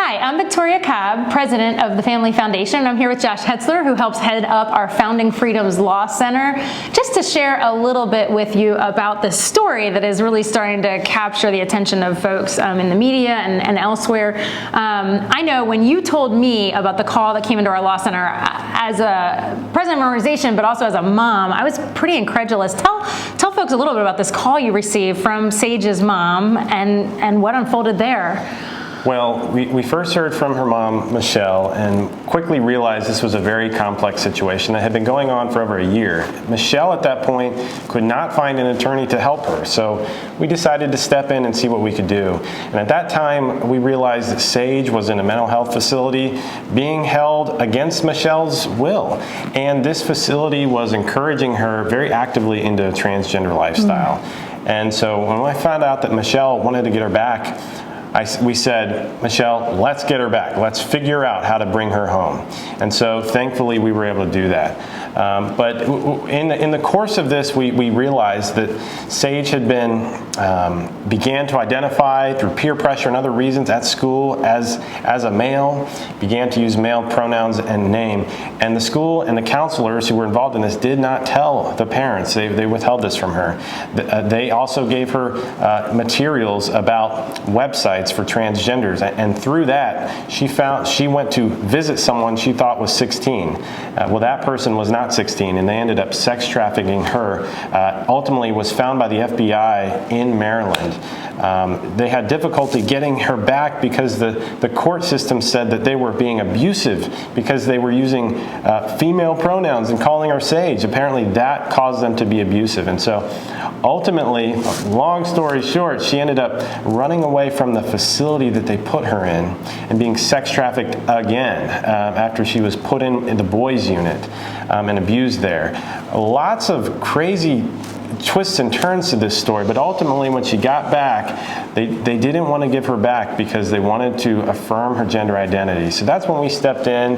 Hi, I'm Victoria Cobb, president of the Family Foundation, and I'm here with Josh Hetzler, who helps head up our Founding Freedoms Law Center, just to share a little bit with you about this story that is really starting to capture the attention of folks in the media and elsewhere. I know when you told me about the call that came into our law center as a president of an organization, but also as a mom, I was pretty incredulous. Tell folks a little bit about this call you received from Sage's mom and what unfolded there. Well, we first heard from her mom, Michelle, and quickly realized this was a very complex situation that had been going on for over a year. Michelle, at that point, could not find an attorney to help her, so we decided to step in and see what we could do. And at that time, we realized that Sage was in a mental health facility being held against Michelle's will, and this facility was encouraging her very actively into a transgender lifestyle. And so when I found out that Michelle wanted to get her back, we said, Michelle, let's get her back. Let's figure out how to bring her home. And so thankfully we were able to do that. But in the course of this, we realized that Sage had began to identify through peer pressure and other reasons at school as a male, began to use male pronouns and name. And the school and the counselors who were involved in this did not tell the parents. They withheld this from her. They also gave her materials about websites for transgenders, and through that she went to visit someone she thought was 16. Well, that person was not 16, and they ended up sex trafficking her. Ultimately was found by the FBI in Maryland. They had difficulty getting her back because the court system said that they were being abusive because they were using female pronouns and calling her Sage. Apparently that caused them to be abusive, and so ultimately, long story short, she ended up running away from the facility that they put her in and being sex trafficked again after she was put in the boys unit and abused there. Lots of crazy twists and turns to this story, but ultimately when she got back, they didn't want to give her back because they wanted to affirm her gender identity. So that's when we stepped in,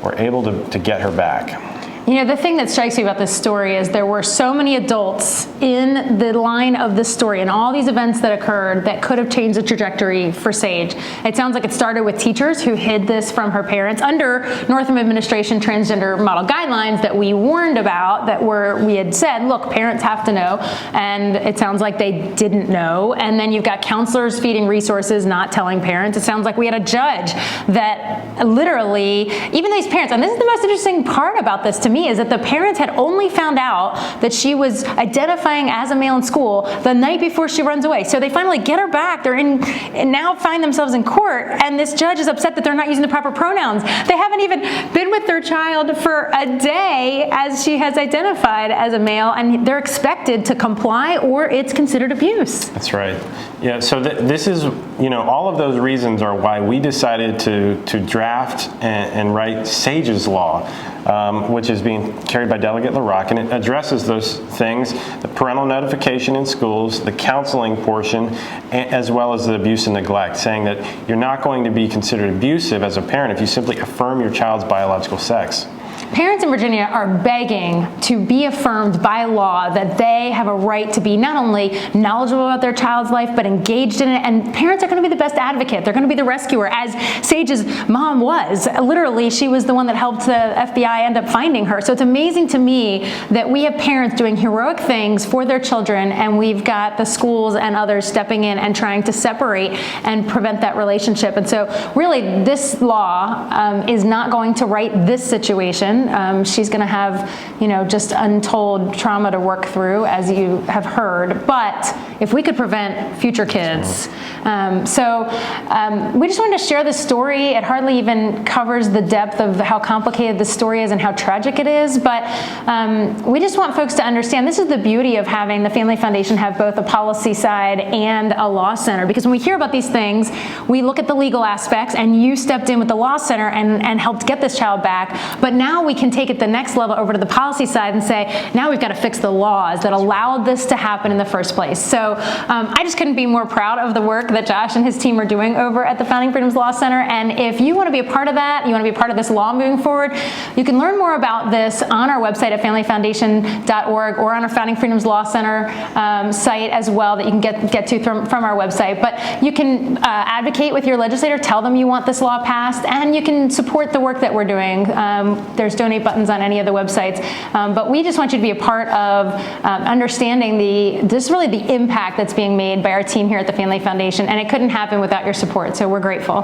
were able to get her back. You know, the thing that strikes me about this story is there were so many adults in the line of this story and all these events that occurred that could have changed the trajectory for Sage. It sounds like it started with teachers who hid this from her parents under Northam administration transgender model guidelines that we warned about, we had said, look, parents have to know, and it sounds like they didn't know. And then you've got counselors feeding resources, not telling parents. It sounds like we had a judge that literally, even these parents, and this is the most interesting part about this to me, is that the parents had only found out that she was identifying as a male in school the night before she runs away. So they finally get her back. They're in, and now find themselves in court, and this judge is upset that they're not using the proper pronouns. They haven't even been with their child for a day as she has identified as a male, and they're expected to comply or it's considered abuse. That's right. Yeah, so this is, all of those reasons are why we decided to draft and write Sage's Law, which is being carried by Delegate LaRocque, and it addresses those things: the parental notification in schools, the counseling portion, as well as the abuse and neglect, saying that you're not going to be considered abusive as a parent if you simply affirm your child's biological sex. Parents in Virginia are begging to be affirmed by law that they have a right to be not only knowledgeable about their child's life, but engaged in it. And parents are going to be the best advocate. They're going to be the rescuer, as Sage's mom was. Literally, she was the one that helped the FBI end up finding her. So it's amazing to me that we have parents doing heroic things for their children, and we've got the schools and others stepping in and trying to separate and prevent that relationship. And so really, this law is not going to right this situation. She's going to have, just untold trauma to work through, as you have heard. But if we could prevent future kids. We just wanted to share this story. It hardly even covers the depth of how complicated this story is and how tragic it is. But we just want folks to understand this is the beauty of having the Family Foundation have both a policy side and a law center. Because when we hear about these things, we look at the legal aspects, and you stepped in with the law center and helped get this child back. But now we we can take it the next level over to the policy side and say, now we've got to fix the laws that allowed this to happen in the first place. So I just couldn't be more proud of the work that Josh and his team are doing over at the Founding Freedoms Law Center. And if you want to be a part of that, you want to be a part of this law moving forward, you can learn more about this on our website at familyfoundation.org or on our Founding Freedoms Law Center site as well that you can get to from our website. But you can advocate with your legislator, tell them you want this law passed, and you can support the work that we're doing. There's donate buttons on any of the websites. But we just want you to be a part of understanding really the impact that's being made by our team here at the Family Foundation, and it couldn't happen without your support, so we're grateful.